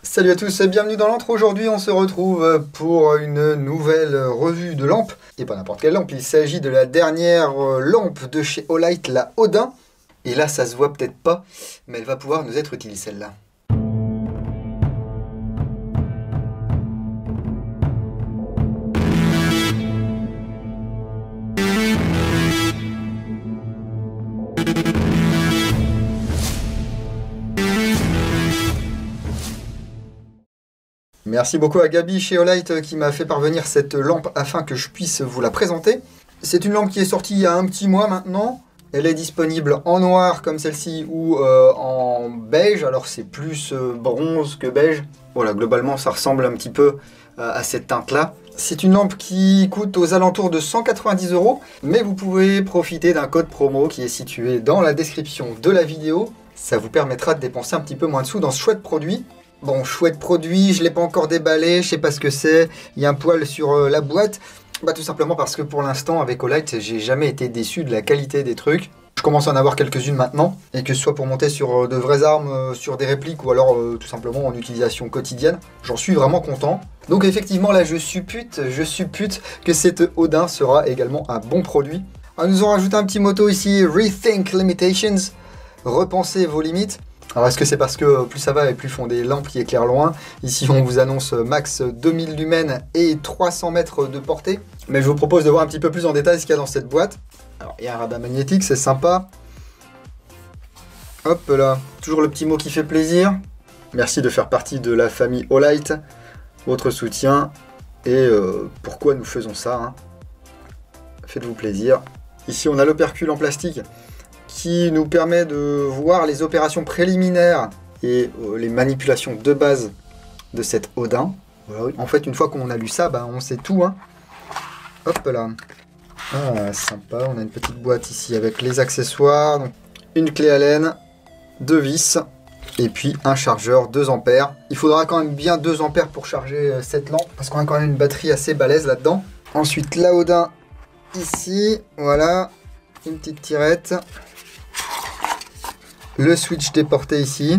Salut à tous et bienvenue dans l'Entre. Aujourd'hui on se retrouve pour une nouvelle revue de lampes. Et pas n'importe quelle lampe, il s'agit de la dernière lampe de chez Olight, la Odin. Et là ça se voit peut-être pas, mais elle va pouvoir nous être utile celle-là. Merci beaucoup à Gabi chez Olight qui m'a fait parvenir cette lampe afin que je puisse vous la présenter. C'est une lampe qui est sortie il y a un petit mois maintenant. Elle est disponible en noir comme celle-ci ou en beige. Alors c'est plus bronze que beige. Voilà, globalement ça ressemble un petit peu à cette teinte-là. C'est une lampe qui coûte aux alentours de 190 €. Mais vous pouvez profiter d'un code promo qui est situé dans la description de la vidéo. Ça vous permettra de dépenser un petit peu moins de sous dans ce chouette produit. Bon, chouette produit, je ne l'ai pas encore déballé, je sais pas ce que c'est. Il y a un poil sur la boîte. Bah tout simplement parce que pour l'instant, avec Olight, j'ai jamais été déçu de la qualité des trucs. Je commence à en avoir quelques-unes maintenant. Et que ce soit pour monter sur de vraies armes, sur des répliques ou alors tout simplement en utilisation quotidienne, j'en suis vraiment content. Donc effectivement, là, je suppute que cette Odin sera également un bon produit. Alors, nous ont rajouté un petit motto ici, Rethink Limitations, repensez vos limites. Alors est-ce que c'est parce que plus ça va et plus font des lampes qui éclairent loin? Ici on vous annonce max 2000 lumens et 300 mètres de portée. Mais je vous propose de voir un petit peu plus en détail ce qu'il y a dans cette boîte. Alors il y a un rabat magnétique, c'est sympa. Hop là, toujours le petit mot qui fait plaisir. Merci de faire partie de la famille Olight. Votre soutien et pourquoi nous faisons ça, hein. Faites-vous plaisir. Ici on a l'opercule en plastique qui nous permet de voir les opérations préliminaires et les manipulations de base de cette Odin. Voilà. En fait, une fois qu'on a lu ça, bah, on sait tout, hein. Hop là. Ah, sympa. On a une petite boîte ici avec les accessoires. Donc, une clé Allen, 2 vis et puis un chargeur 2 ampères. Il faudra quand même bien 2 ampères pour charger cette lampe parce qu'on a quand même une batterie assez balèze là-dedans. Ensuite, la Odin ici. Voilà. Une petite tirette. Le switch déporté ici.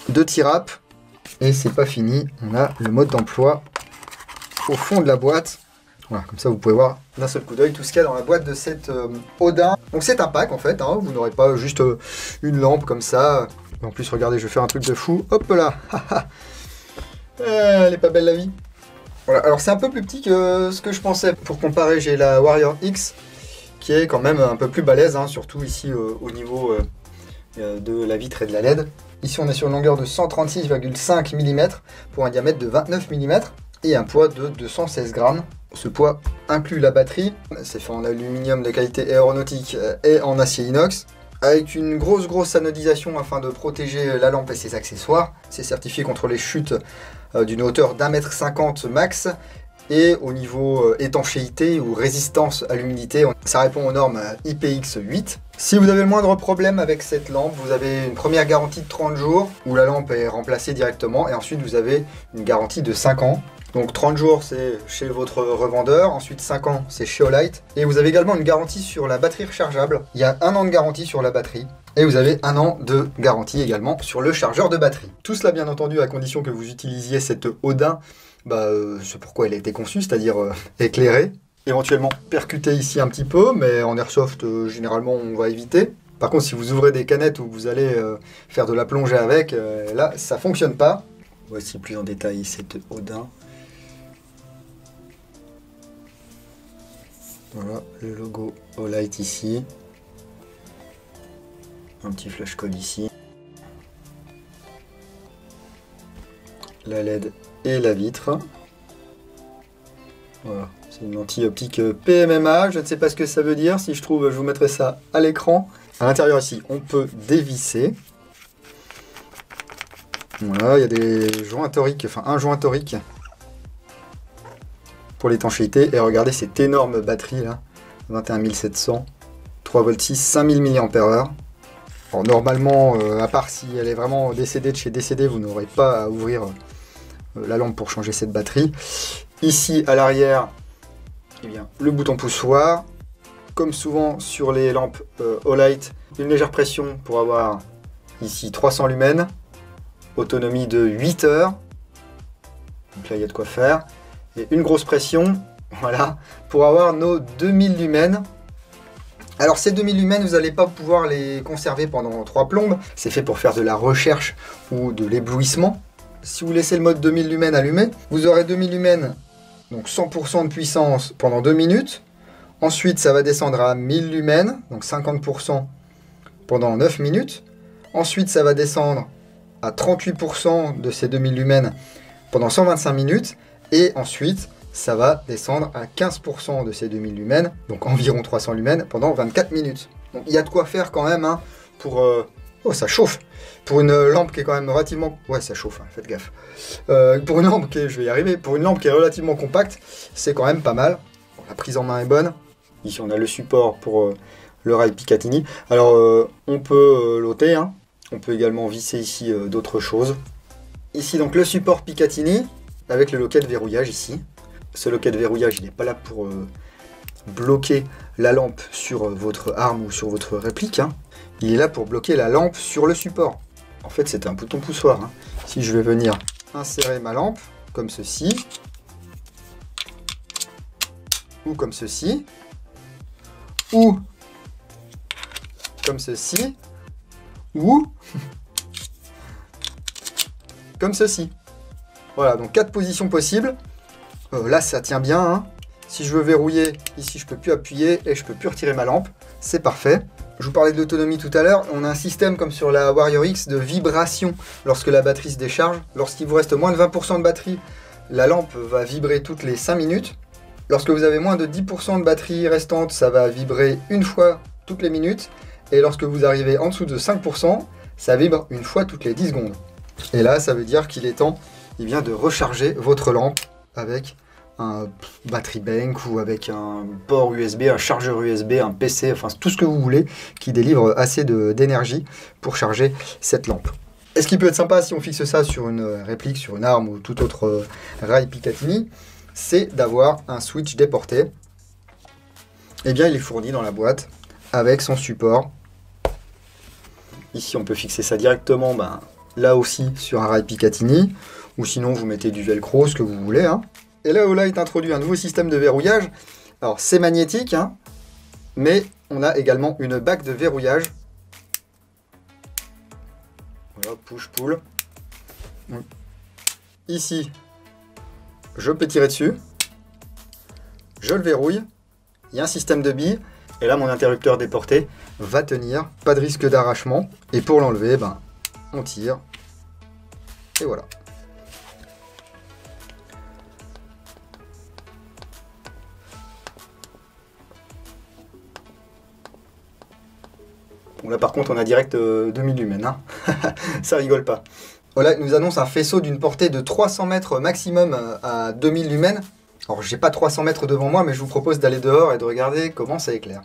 Deux tirapes. Et c'est pas fini. On a le mode d'emploi au fond de la boîte. Voilà, comme ça vous pouvez voir d'un seul coup d'œil tout ce qu'il y a dans la boîte de cette Odin. Donc c'est un pack en fait, hein. Vous n'aurez pas juste une lampe comme ça. En plus regardez, je vais faire un truc de fou. Hop là. Elle est pas belle la vie. Voilà, alors c'est un peu plus petit que ce que je pensais. Pour comparer, j'ai la Warrior X qui est quand même un peu plus balèze, hein, surtout ici au niveau de la vitre et de la LED. Ici on est sur une longueur de 136,5 mm pour un diamètre de 29 mm et un poids de 216 grammes. Ce poids inclut la batterie, c'est fait en aluminium de qualité aéronautique et en acier inox, avec une grosse anodisation afin de protéger la lampe et ses accessoires. C'est certifié contre les chutes d'une hauteur d'1,50 m max. Et au niveau étanchéité ou résistance à l'humidité, ça répond aux normes IPX8. Si vous avez le moindre problème avec cette lampe, vous avez une première garantie de 30 jours où la lampe est remplacée directement et ensuite vous avez une garantie de 5 ans. Donc 30 jours c'est chez votre revendeur, ensuite 5 ans c'est chez Olight. Et vous avez également une garantie sur la batterie rechargeable. Il y a 1 an de garantie sur la batterie. Et vous avez 1 an de garantie également sur le chargeur de batterie. Tout cela bien entendu à condition que vous utilisiez cette Odin. C'est pourquoi elle a été conçue, c'est-à-dire éclairée. Éventuellement percuter ici un petit peu, mais en airsoft, généralement, on va éviter. Par contre, si vous ouvrez des canettes où vous allez faire de la plongée avec, là, ça fonctionne pas. Voici plus en détail cette Odin. Voilà, le logo Olight ici. Un petit flash code ici. La LED et la vitre. Voilà, c'est une lentille optique PMMA, je ne sais pas ce que ça veut dire, si je trouve je vous mettrai ça à l'écran. À l'intérieur ici, on peut dévisser. Voilà, il y a des joints toriques, enfin un joint torique pour l'étanchéité. Et regardez cette énorme batterie là, 21700, 3,6 V, 5000 mAh. Alors normalement, à part si elle est vraiment décédée de chez décédé, vous n'aurez pas à ouvrir la lampe pour changer cette batterie. Ici à l'arrière, eh bien, le bouton poussoir, comme souvent sur les lampes Olight, une légère pression pour avoir ici 300 lumens, autonomie de 8 heures. Donc là, il y a de quoi faire. Et une grosse pression, voilà, pour avoir nos 2000 lumens. Alors ces 2000 lumens, vous n'allez pas pouvoir les conserver pendant 3 plombes. C'est fait pour faire de la recherche ou de l'éblouissement. Si vous laissez le mode 2000 lumens allumé, vous aurez 2000 lumens, donc 100% de puissance pendant 2 minutes. Ensuite, ça va descendre à 1000 lumens, donc 50% pendant 9 minutes. Ensuite, ça va descendre à 38% de ces 2000 lumens pendant 125 minutes. Et ensuite, ça va descendre à 15% de ces 2000 lumens, donc environ 300 lumens, pendant 24 minutes. Donc il y a de quoi faire quand même hein, pour... Oh, ça chauffe. Pour une lampe qui est quand même relativement... Ouais, ça chauffe, hein, faites gaffe. Pour une lampe qui est... Je vais y arriver. Pour une lampe qui est relativement compacte, c'est quand même pas mal. Bon, la prise en main est bonne. Ici, on a le support pour le rail Picatinny. Alors, on peut l'ôter. Hein. On peut également visser ici d'autres choses. Ici, donc, le support Picatinny, avec le loquet de verrouillage ici. Ce loquet de verrouillage, il n'est pas là pour bloquer la lampe sur votre arme ou sur votre réplique. Hein. Il est là pour bloquer la lampe sur le support. En fait, c'est un bouton poussoir. Hein. Si je vais venir insérer ma lampe, comme ceci, ou comme ceci, ou comme ceci, ou comme ceci. Voilà, donc 4 positions possibles. Là, ça tient bien. Hein. Si je veux verrouiller, ici, je peux plus appuyer et je peux plus retirer ma lampe. C'est parfait. Je vous parlais de l'autonomie tout à l'heure. On a un système comme sur la Warrior X de vibration lorsque la batterie se décharge. Lorsqu'il vous reste moins de 20% de batterie, la lampe va vibrer toutes les 5 minutes. Lorsque vous avez moins de 10% de batterie restante, ça va vibrer une fois toutes les minutes. Et lorsque vous arrivez en dessous de 5%, ça vibre une fois toutes les 10 secondes. Et là, ça veut dire qu'il est temps de recharger votre lampe avec un battery bank ou avec un port USB, un chargeur USB, un PC, enfin tout ce que vous voulez qui délivre assez d'énergie pour charger cette lampe. Et ce qui peut être sympa si on fixe ça sur une réplique, sur une arme ou tout autre rail Picatinny, c'est d'avoir un switch déporté. Et bien il est fourni dans la boîte avec son support. Ici on peut fixer ça directement là aussi sur un rail Picatinny, ou sinon vous mettez du velcro, ce que vous voulez. Hein. Et là, Olight introduit un nouveau système de verrouillage. Alors, c'est magnétique, hein, mais on a également une bague de verrouillage. Voilà, push-pull. Ici, je peux tirer dessus. Je le verrouille. Il y a un système de billes. Et là, mon interrupteur déporté va tenir. Pas de risque d'arrachement. Et pour l'enlever, on tire. Et voilà. Bon, là par contre on a direct 2000 lumens, hein. Ça rigole pas. Voilà, il nous annonce un faisceau d'une portée de 300 mètres maximum à 2000 lumens. Alors j'ai pas 300 mètres devant moi, mais je vous propose d'aller dehors et de regarder comment ça éclaire.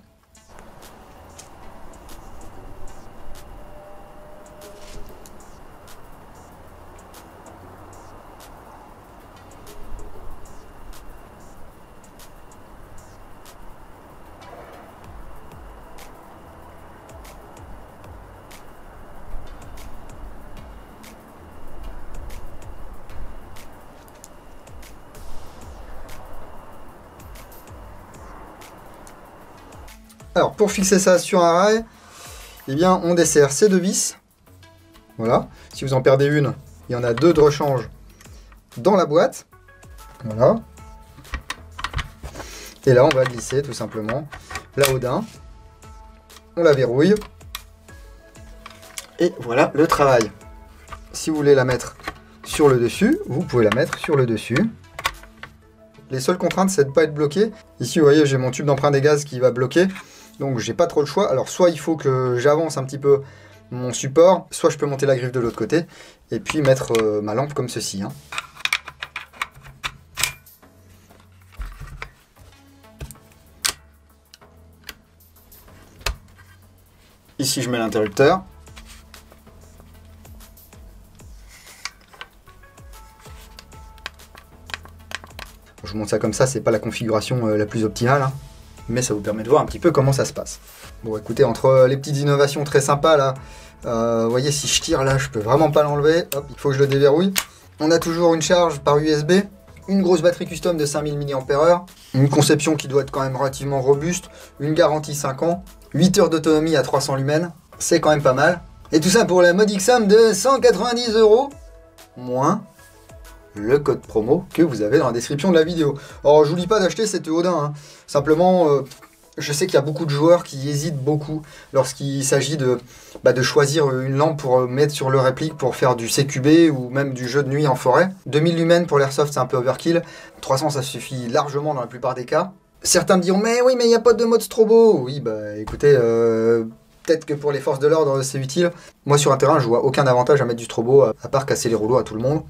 Alors pour fixer ça sur un rail, eh bien on dessert ces deux vis. Voilà. Si vous en perdez une, il y en a deux de rechange dans la boîte. Voilà. Et là on va glisser tout simplement la Odin. On la verrouille. Et voilà le travail. Si vous voulez la mettre sur le dessus, vous pouvez la mettre sur le dessus. Les seules contraintes, c'est de ne pas être bloqué. Ici, vous voyez, j'ai mon tube d'emprunt des gaz qui va bloquer. Donc, j'ai pas trop le choix. Alors, soit il faut que j'avance un petit peu mon support, soit je peux monter la griffe de l'autre côté et puis mettre ma lampe comme ceci. Hein. Ici, je mets l'interrupteur. Je monte ça comme ça, c'est pas la configuration la plus optimale. Hein. mais ça vous permet de voir un petit peu comment ça se passe. Bon, écoutez, entre les petites innovations très sympas là, vous voyez, si je tire là, je peux vraiment pas l'enlever. Hop, il faut que je le déverrouille. On a toujours une charge par USB, une grosse batterie custom de 5000 mAh, une conception qui doit être quand même relativement robuste, une garantie 5 ans, 8 heures d'autonomie à 300 lumens, c'est quand même pas mal. Et tout ça pour la modique somme de 190 €, moins le code promo que vous avez dans la description de la vidéo. Alors je vous dis pas d'acheter cet Odin, hein. Simplement je sais qu'il y a beaucoup de joueurs qui hésitent beaucoup lorsqu'il s'agit de choisir une lampe pour mettre sur le réplique pour faire du CQB ou même du jeu de nuit en forêt. 2000 lumens pour l'airsoft c'est un peu overkill, 300 ça suffit largement dans la plupart des cas. Certains me diront mais oui mais il n'y a pas de mode strobo. Oui bah écoutez, peut-être que pour les forces de l'ordre c'est utile. Moi sur un terrain je vois aucun avantage à mettre du strobo à part casser les rouleaux à tout le monde.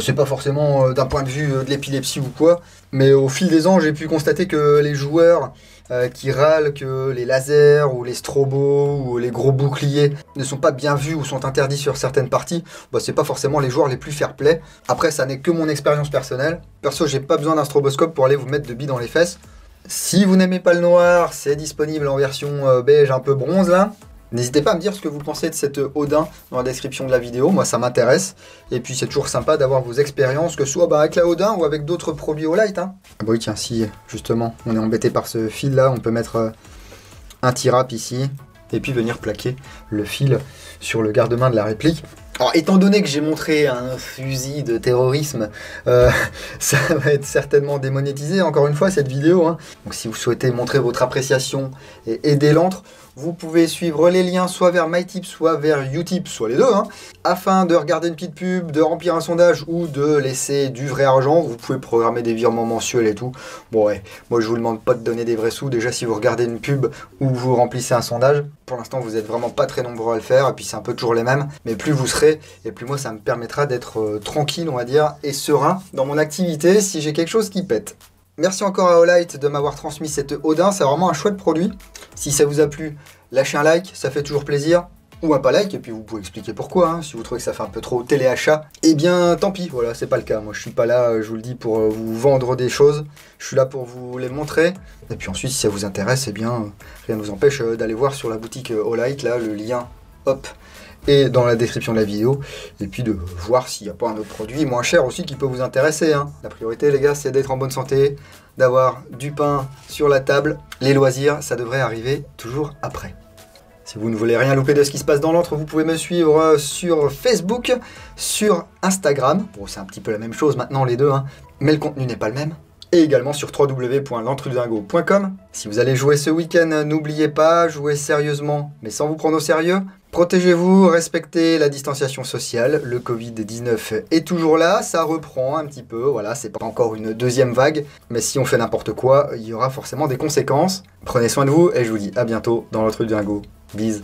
C'est pas forcément d'un point de vue de l'épilepsie ou quoi, mais au fil des ans j'ai pu constater que les joueurs qui râlent que les lasers ou les strobos ou les gros boucliers ne sont pas bien vus ou sont interdits sur certaines parties, bah, c'est pas forcément les joueurs les plus fair-play. Après ça n'est que mon expérience personnelle. Perso j'ai pas besoin d'un stroboscope pour aller vous mettre de billes dans les fesses. Si vous n'aimez pas le noir, c'est disponible en version beige un peu bronze là. N'hésitez pas à me dire ce que vous pensez de cet Odin dans la description de la vidéo, moi ça m'intéresse. Et puis c'est toujours sympa d'avoir vos expériences, que ce soit avec la Odin ou avec d'autres produits Olight. Hein. Ah bah oui tiens, si justement on est embêté par ce fil là, on peut mettre un T-Rap ici, et puis venir plaquer le fil sur le garde-main de la réplique. Alors étant donné que j'ai montré un fusil de terrorisme, ça va être certainement démonétisé encore une fois cette vidéo. Hein. Donc si vous souhaitez montrer votre appréciation et aider l'antre, vous pouvez suivre les liens soit vers MyTips, soit vers Utip, soit les deux, hein, afin de regarder une petite pub, de remplir un sondage ou de laisser du vrai argent. Vous pouvez programmer des virements mensuels et tout. Bon ouais, moi je vous demande pas de donner des vrais sous, déjà si vous regardez une pub ou vous remplissez un sondage. Pour l'instant vous êtes vraiment pas très nombreux à le faire, et puis c'est un peu toujours les mêmes, mais plus vous serez, et plus moi ça me permettra d'être tranquille on va dire, et serein dans mon activité si j'ai quelque chose qui pète. Merci encore à Olight de m'avoir transmis cet Odin, c'est vraiment un chouette produit. Si ça vous a plu, lâchez un like, ça fait toujours plaisir. Ou un pas like, et puis vous pouvez expliquer pourquoi, hein. Si vous trouvez que ça fait un peu trop téléachat, eh bien tant pis, voilà, c'est pas le cas. Moi je suis pas là, je vous le dis, pour vous vendre des choses, je suis là pour vous les montrer. Et puis ensuite, si ça vous intéresse, eh bien rien ne vous empêche d'aller voir sur la boutique Olight, là, le lien, hop, et dans la description de la vidéo, et puis de voir s'il n'y a pas un autre produit moins cher aussi qui peut vous intéresser, hein. La priorité les gars, c'est d'être en bonne santé, d'avoir du pain sur la table. Les loisirs, ça devrait arriver toujours après. Si vous ne voulez rien louper de ce qui se passe dans l'antre, vous pouvez me suivre sur Facebook, sur Instagram. Bon, c'est un petit peu la même chose maintenant les deux, hein, mais le contenu n'est pas le même. Et également sur www.l'entredingo.com. Si vous allez jouer ce week-end, n'oubliez pas, jouez sérieusement, mais sans vous prendre au sérieux. Protégez-vous, respectez la distanciation sociale. Le Covid-19 est toujours là, ça reprend un petit peu. Voilà, c'est pas encore une deuxième vague, mais si on fait n'importe quoi, il y aura forcément des conséquences. Prenez soin de vous et je vous dis à bientôt dans l'Entredingo. Bise.